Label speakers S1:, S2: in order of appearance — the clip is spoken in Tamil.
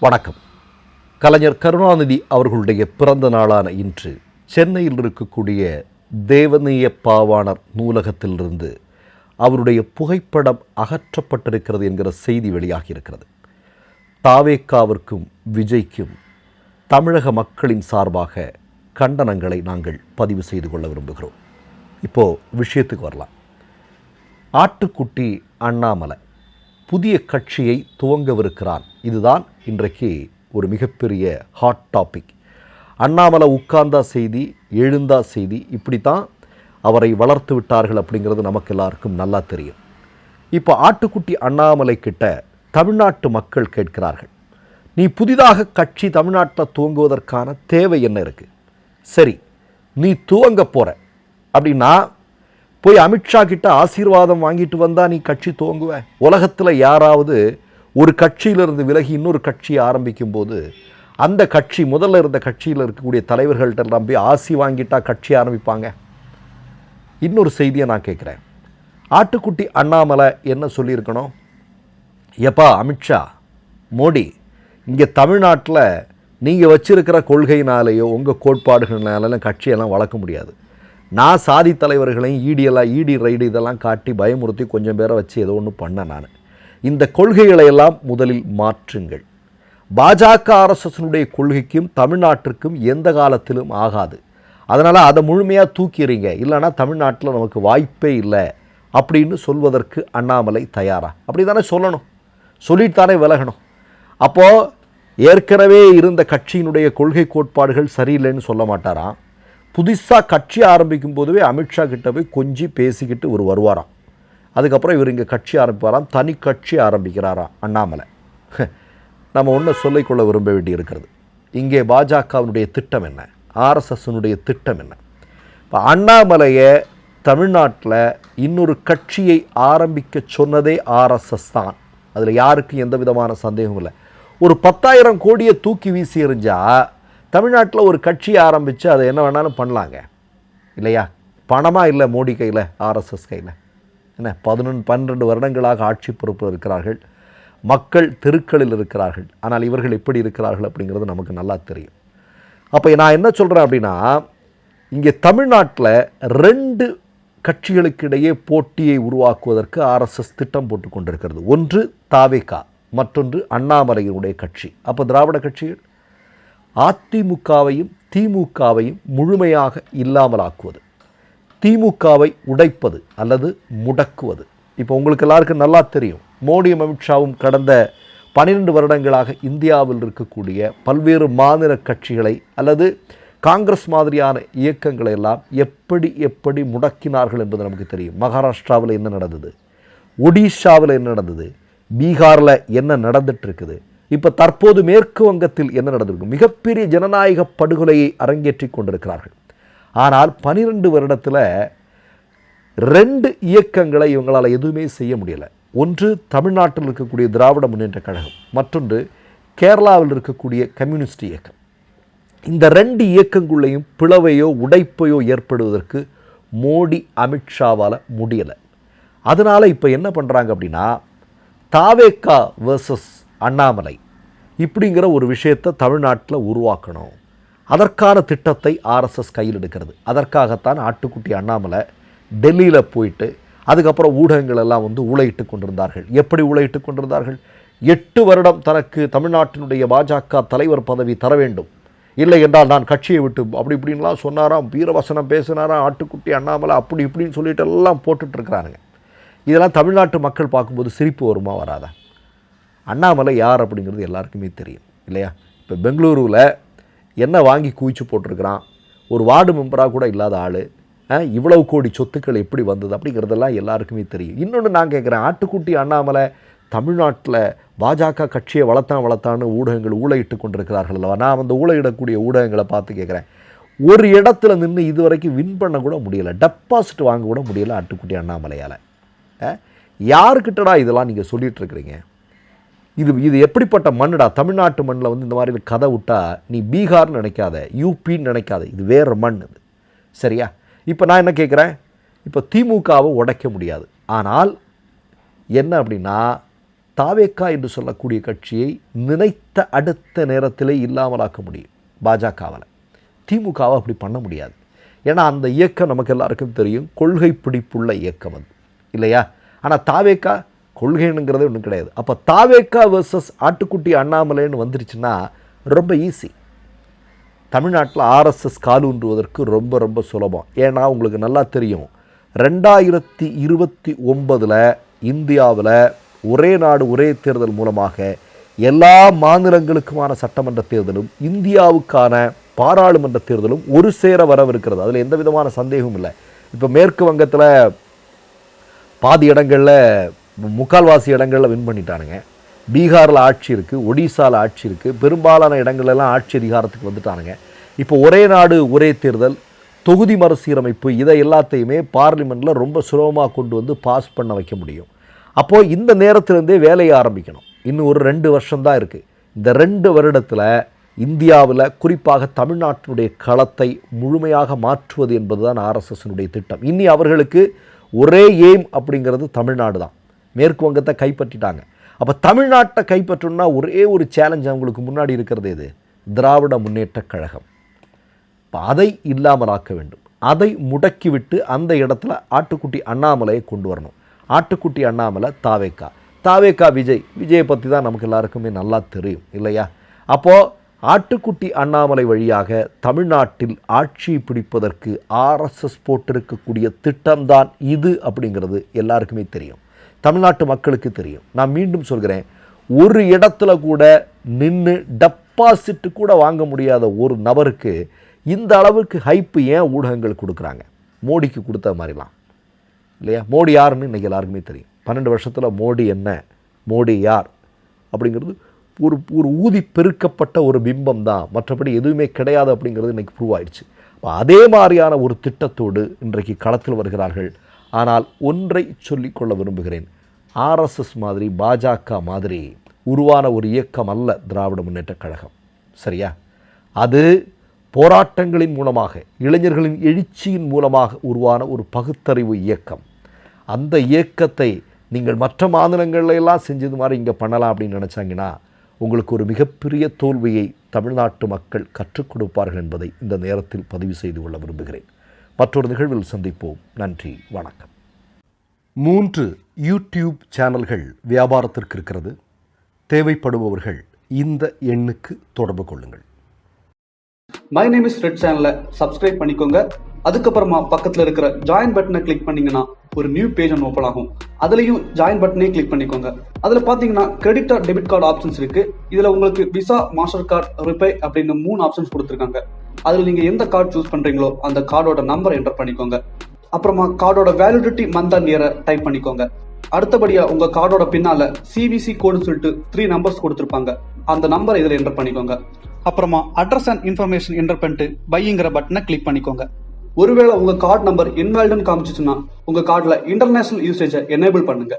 S1: வணக்கம். கலைஞர் கருணாநிதி அவர்களுடைய பிறந்த நாளான இன்று சென்னையில் இருக்கக்கூடிய தேவநேய பாவாணர் நூலகத்திலிருந்து அவருடைய புகைப்படம் அகற்றப்பட்டிருக்கிறது என்கிற செய்தி வெளியாகி இருக்கிறது. தாவேக்காவிற்கும் விஜய்க்கும் தமிழக மக்களின் சார்பாக கண்டனங்களை நாங்கள் பதிவு செய்து கொள்ள விரும்புகிறோம். இப்போது விஷயத்துக்கு வரலாம். ஆட்டுக்குட்டி அண்ணாமலை புதிய கட்சியை துவங்கவிருக்கிறான். இதுதான் இன்றைக்கு ஒரு மிகப்பெரிய ஹாட் டாபிக். அண்ணாமலை உட்கார்ந்தா செய்தி, எழுந்தா செய்தி, இப்படித்தான் அவரை வளர்த்து விட்டார்கள் அப்படிங்கிறது நமக்கு எல்லாருக்கும் நல்லா தெரியும். இப்போ ஆட்டுக்குட்டி அண்ணாமலை கிட்ட தமிழ்நாட்டு மக்கள் கேட்கிறார்கள், நீ புதிதாக கட்சி தமிழ்நாட்டில் துவங்குவதற்கான தேவை என்ன இருக்குது? சரி, நீ துவங்க போகிற அப்படின்னா போய் அமித்ஷா கிட்ட ஆசீர்வாதம் வாங்கிட்டு வந்தால் நீ கட்சி துவங்குவ? உலகத்தில் யாராவது ஒரு கட்சியிலிருந்து விலகி இன்னொரு கட்சியை ஆரம்பிக்கும் போது அந்த கட்சி முதல்ல இருந்த கட்சியில் இருக்கக்கூடிய தலைவர்கள்ட்ட எல்லாம் போய் ஆசி வாங்கிட்டா கட்சி ஆரம்பிப்பாங்க? இன்னொரு செய்தியை நான் கேட்குறேன். ஆட்டுக்குட்டி அண்ணாமலை என்ன சொல்லியிருக்கணும்? எப்பா அமித்ஷா, மோடி, இங்கே தமிழ்நாட்டில் நீங்கள் வச்சிருக்கிற கொள்கையினாலேயோ உங்கள் கோட்பாடுகள்னாலும் கட்சியெல்லாம் வளர்க்க முடியாது. நான் சாதி தலைவர்களையும் ஈடி ரைடு இதெல்லாம் காட்டி பயமுறுத்தி கொஞ்சம் பேரை வச்சு ஏதோ ஒன்று பண்ணேன். நான் இந்த கொள்கைகளை எல்லாம் முதலில் மாற்றுங்கள். பாஜக ஆர்எஸ்எஸ்னுடைய கொள்கைக்கும் தமிழ்நாட்டிற்கும் எந்த காலத்திலும் ஆகாது. அதனால் அதை முழுமையாக தூக்கிறீங்க, இல்லைனா தமிழ்நாட்டில் நமக்கு வாய்ப்பே இல்லை அப்படின்னு சொல்வதற்கு அண்ணாமலை தயாரா? அப்படி தானே சொல்லணும், சொல்லிட்டு தானே விலகணும். அப்போது ஏற்கனவே இருந்த கட்சியினுடைய கொள்கை கோட்பாடுகள் சரியில்லைன்னு சொல்ல மாட்டாராம். புதுசாக கட்சி ஆரம்பிக்கும் போதுவே அமித்ஷா கிட்ட போய் கொஞ்சி பேசிக்கிட்டு இவர் வருவாராம். அதுக்கப்புறம் இவர் இங்கே கட்சி ஆரம்பிப்பாராம், தனி கட்சி ஆரம்பிக்கிறாராம் அண்ணாமலை. நம்ம ஒன்று சொல்லிக்கொள்ள விரும்ப வேண்டி இருக்கிறது, இங்கே பாஜகவினுடைய திட்டம் என்ன, ஆர்எஸ்எஸ்னுடைய திட்டம் என்ன? இப்போ அண்ணாமலையை தமிழ்நாட்டில் இன்னொரு கட்சியை ஆரம்பிக்க சொன்னதே ஆர்எஸ்எஸ் தான். அதில் யாருக்கும் எந்த விதமான சந்தேகமும் இல்லை. ஒரு 10,000 கோடியை தூக்கி வீசி எறிஞ்சால் தமிழ்நாட்டில் ஒரு கட்சி ஆரம்பித்து அதை என்ன வேணாலும் பண்ணலாங்க, இல்லையா? பணமாக இல்லை மோடி கையில், ஆர்எஸ்எஸ் கையில். என்ன 12 வருடங்களாக ஆட்சி பொறுப்பில் இருக்கிறார்கள், மக்கள் தெருக்களில் இருக்கிறார்கள். ஆனால் இவர்கள் எப்படி இருக்கிறார்கள் அப்படிங்கிறது நமக்கு நல்லா தெரியும். அப்போ நான் என்ன சொல்கிறேன் அப்படின்னா, இங்கே தமிழ்நாட்டில் 2 கட்சிகளுக்கிடையே போட்டியை உருவாக்குவதற்கு ஆர்எஸ்எஸ் திட்டம் போட்டு கொண்டிருக்கிறது. ஒன்று தாவேகா, மற்றொன்று அண்ணாமலையினுடைய கட்சி. அப்போ திராவிட கட்சிகள் அதிமுகவையும் திமுகவையும் முழுமையாக இல்லாமலாக்குவது, திமுகவை உடைப்பது அல்லது முடக்குவது. இப்போ உங்களுக்கு எல்லாருக்கும் நல்லா தெரியும், மோடியும் அமித்ஷாவும் கடந்த 12 வருடங்களாக இந்தியாவில் இருக்கக்கூடிய பல்வேறு மாநில கட்சிகளை அல்லது காங்கிரஸ் மாதிரியான இயக்கங்களை எல்லாம் எப்படி முடக்கினார்கள் என்பது நமக்கு தெரியும். மகாராஷ்டிராவில் என்ன நடந்தது, ஒடிஷாவில் என்ன நடந்தது, பீகாரில் என்ன நடந்துட்டு இருக்குது, இப்போ தற்போது மேற்கு வங்கத்தில் என்ன நடந்திருக்கு? மிகப்பெரிய ஜனநாயக படுகொலையை அரங்கேற்றி கொண்டிருக்கிறார்கள். ஆனால் 12 வருடத்தில் 2 இயக்கங்களை இவங்களால் எதுவுமே செய்ய முடியலை. ஒன்று தமிழ்நாட்டில் இருக்கக்கூடிய திராவிட முன்னேற்ற கழகம், மற்றொன்று கேரளாவில் இருக்கக்கூடிய கம்யூனிஸ்ட் இயக்கம். இந்த 2 இயக்கங்களையும் பிளவையோ உடைப்பையோ ஏற்படுவதற்கு மோடி அமித்ஷாவால் முடியலை. அதனால் இப்போ என்ன பண்ணுறாங்க அப்படின்னா, தாவேகா வர்சஸ் அண்ணாமலை இப்படிங்கிற ஒரு விஷயத்தை தமிழ்நாட்டில் உருவாக்கணும். அதற்கான திட்டத்தை ஆர்எஸ்எஸ் கையில் எடுக்கிறது. அதற்காகத்தான் ஆட்டுக்குட்டி அண்ணாமலை டெல்லியில் போயிட்டு அதுக்கப்புறம் ஊடகங்கள் எல்லாம் ஊழையிட்டு கொண்டிருந்தார்கள். எப்படி ஊழையிட்டு கொண்டிருந்தார்கள்? 8 வருடம் தனக்கு தமிழ்நாட்டினுடைய பாஜக தலைவர் பதவி தர வேண்டும், இல்லை என்றால் நான் கட்சியை விட்டு அப்படி இப்படின்லாம் சொன்னாராம், வீரவசனம் பேசினாராம் ஆட்டுக்குட்டி அண்ணாமலை, அப்படி இப்படின்னு சொல்லிட்டு எல்லாம் போட்டுட்ருக்கிறானுங்க. இதெல்லாம் தமிழ்நாட்டு மக்கள் பார்க்கும்போது சிரிப்பு வருமா வராதா? அண்ணாமலை யார் அப்படிங்கிறது எல்லாருக்குமே தெரியும், இல்லையா? இப்போ பெங்களூருவில் என்ன வாங்கி குவிச்சு போட்டிருக்கிறான், ஒரு வார்டு மெம்பராக கூட இல்லாத ஆள், இவ்வளவு கோடி சொத்துக்கள் எப்படி வந்தது அப்படிங்கிறதெல்லாம் எல்லாருக்குமே தெரியும். இன்னொன்று நான் கேட்குறேன், ஆட்டுக்குட்டி அண்ணாமலை தமிழ்நாட்டில் பாஜக கட்சியை வளர்த்தான்னு ஊடகங்கள் ஊழையிட்டு கொண்டிருக்கிறார்கள் அல்லவா? நான் அந்த ஊழையிடக்கூடிய ஊடகங்களை பார்த்து கேட்குறேன், ஒரு இடத்துல நின்று இது வரைக்கும் வின் பண்ண கூட முடியலை, டெபாசிட் வாங்க கூட முடியலை ஆட்டுக்குட்டி அண்ணாமலையால். யாருக்கிட்டடா இதெல்லாம் நீங்கள் சொல்லிகிட்ருக்கிறீங்க? இது எப்படிப்பட்ட மண்ணுடா? தமிழ்நாட்டு மண்ணில் இந்த மாதிரி கதை விட்டா நீ பீகார்னு நினைக்காத, யூபின்னு நினைக்காத, இது வேறு மண் இது, சரியா? இப்போ நான் என்ன கேட்குறேன், இப்போ திமுகவை உடைக்க முடியாது. ஆனால் என்ன அப்படின்னா, தாவேக்கா என்று சொல்லக்கூடிய கட்சியை நினைத்த அடுத்த நேரத்திலே இல்லாமலாக்க முடியும் பாஜகவால். திமுகவை அப்படி பண்ண முடியாது. ஏன்னா அந்த இயக்கம் நமக்கு எல்லாருக்கும் தெரியும், கொள்கை பிடிப்புள்ள இயக்கம் அது இல்லையா. ஆனால் தாவேக்கா கொள்கைங்கிறதே ஒன்றும் கிடையாது. அப்போ தாவேக்கா வெர்சஸ் ஆட்டுக்குட்டி அண்ணாமலைன்னு வந்துருச்சுன்னா ரொம்ப ஈஸி. தமிழ்நாட்டில் ஆர்எஸ்எஸ் காலூன்றுவதற்கு ரொம்ப ரொம்ப சுலபம். ஏன்னா உங்களுக்கு நல்லா தெரியும், 2029 இந்தியாவில் ஒரே நாடு ஒரே தேர்தல் மூலமாக எல்லா மாநிலங்களுக்குமான சட்டமன்ற தேர்தலும் இந்தியாவுக்கான பாராளுமன்ற தேர்தலும் ஒரு சேர வரவிருக்கிறது. அதில் எந்த விதமான சந்தேகமும் இல்லை. இப்போ மேற்கு வங்கத்தில் பாதி இடங்களில், முக்கால்வாசி இடங்களில் வின் பண்ணிட்டானுங்க. பீகாரில் ஆட்சி இருக்குது, ஒடிசாவில் ஆட்சி இருக்குது, பெரும்பாலான இடங்கள்லாம் ஆட்சி அதிகாரத்துக்கு வந்துட்டானுங்க. இப்போ ஒரே நாடு ஒரே தேர்தல், தொகுதி மறுசீரமைப்பு, இதை எல்லாத்தையுமே பார்லிமெண்ட்டில் ரொம்ப சுலபமாக கொண்டு வந்து பாஸ் பண்ண வைக்க முடியும். அப்போது இந்த நேரத்திலேருந்தே வேலையை ஆரம்பிக்கணும். இன்னும் ஒரு 2 வருஷம்தான் இருக்குது. இந்த 2 வருடத்தில் இந்தியாவில் குறிப்பாக தமிழ்நாட்டினுடைய களத்தை முழுமையாக மாற்றுவது என்பது தான் ஆர்எஸ்எஸ்னுடைய திட்டம். இனி அவர்களுக்கு ஒரே எய்ம் அப்படிங்கிறது தமிழ்நாடு தான். மேற்கு வங்கத்தை கைப்பற்றிட்டாங்க. அப்போ தமிழ்நாட்டை கைப்பற்றணும்னா ஒரே ஒரு சேலஞ்ச் அவங்களுக்கு முன்னாடி இருக்கிறது இது, திராவிட முன்னேற்றக் கழகம். இப்போ அதை இல்லாமலாக்க வேண்டும். அதை முடக்கிவிட்டு அந்த இடத்துல ஆட்டுக்குட்டி அண்ணாமலையை கொண்டு வரணும். ஆட்டுக்குட்டி அண்ணாமலை தாவேக்கா, தாவேக்கா விஜயை பற்றி தான் நமக்கு எல்லாருக்குமே நல்லா தெரியும் இல்லையா. அப்போது ஆட்டுக்குட்டி அண்ணாமலை வழியாக தமிழ்நாட்டில் ஆட்சி பிடிப்பதற்கு ஆர்எஸ்எஸ் போட்டிருக்கக்கூடிய திட்டம்தான் இது அப்படிங்கிறது எல்லாருக்குமே தெரியும், தமிழ்நாட்டு மக்களுக்கு தெரியும். நான் மீண்டும் சொல்கிறேன், ஒரு இடத்துல கூட நின்று டெபாசிட் கூட வாங்க முடியாத ஒரு நபருக்கு இந்த அளவுக்கு ஹைப்பு ஏன் ஊடகங்கள் கொடுக்குறாங்க? மோடிக்கு கொடுத்த மாதிரிலாம் இல்லையா. மோடி யாருன்னு இன்றைக்கி எல்லாருக்குமே தெரியும். 12 வருஷத்தில் மோடி என்ன, மோடி யார் அப்படிங்கிறது ஒரு ஊதி பெருக்கப்பட்ட ஒரு பிம்பம் தான், மற்றபடி எதுவுமே கிடையாது அப்படிங்கிறது இன்றைக்கி ப்ரூவ் ஆயிடுச்சு. அதே மாதிரியான ஒரு திட்டத்தோடு இன்றைக்கு களத்தில் வருகிறார்கள். ஆனால் ஒன்றை சொல்லிக்கொள்ள விரும்புகிறேன், ஆர்எஸ்எஸ் மாதிரி பாஜக மாதிரி உருவான ஒரு இயக்கம் அல்ல திராவிட முன்னேற்றக் கழகம். சரியா? அது போராட்டங்களின் மூலமாக, இளைஞர்களின் எழுச்சியின் மூலமாக உருவான ஒரு பகுத்தறிவு இயக்கம். அந்த இயக்கத்தை நீங்கள் மற்ற மாநிலங்கள்லாம் செஞ்சது மாதிரி இங்கே பண்ணலாம் அப்படின்னு நினச்சாங்கன்னா உங்களுக்கு ஒரு மிகப்பெரிய தோல்வியை தமிழ்நாட்டு மக்கள் கற்றுக் கொடுப்பார்கள் என்பதை இந்த நேரத்தில் பதிவு செய்து கொள்ள விரும்புகிறேன். மற்றொரு நிகழ்வில் சந்திப்போம். நன்றி, வணக்கம். 3 யூடியூப் சேனல்கள் வியாபாரத்திற்கு இருக்கிறது. தேவைப்படுபவர்கள் இந்த எண்ணுக்கு தொடர்பு கொள்ளுங்கள்.
S2: மை நேம் இஸ் ரெட் சேனலை சப்ஸ்கிரைப் பண்ணிக்கோங்க. அதுக்கப்புறமா பக்கத்தில் இருக்கிற ஜாயின் பட்டனை கிளிக் பண்ணீங்கன்னா ஒரு நியூ பேஜ் ஒன்று ஓப்பன் ஆகும். அதுலேயும் ஜாயின் பட்டனே கிளிக் பண்ணிக்கோங்க. அதில் பார்த்தீங்கன்னா credit card, debit card options இருக்கு. இதில் உங்களுக்கு விசா, மாஸ்டர் கார்டு, ரிப்பே அப்படின்னு 3 ஆப்ஷன்ஸ் கொடுத்துருக்காங்க. அதில் நீங்கள் எந்த கார்டு சூஸ் பண்ணுறீங்களோ அந்த கார்டோட நம்பர் என்டர் பண்ணிக்கோங்க. அப்புறமா கார்டோட வேலிடிட்டி மந்த் அண்ட் இயரை டைப் பண்ணிக்கோங்க. அடுத்தபடியாக உங்கள் கார்டோட பின்னால் சிவிசி கோடுன்னு சொல்லிட்டு 3 நம்பர்ஸ் கொடுத்துருப்பாங்க. அந்த நம்பரை இதில் என்டர் பண்ணிக்கோங்க. அப்புறமா அட்ரஸ் அண்ட் இன்ஃபர்மேஷன் என்டர் பண்ணிட்டு பைங்கிற பட்டனை கிளிக் பண்ணிக்கோங்க. ஒருவேளை உங்க கார்டு நம்பர் இன்வாலிட்னு காமிச்சிச்சுன்னா உங்க கார்டுல இன்டர்நேஷனல் யூசேஜை எனேபிள் பண்ணுங்க.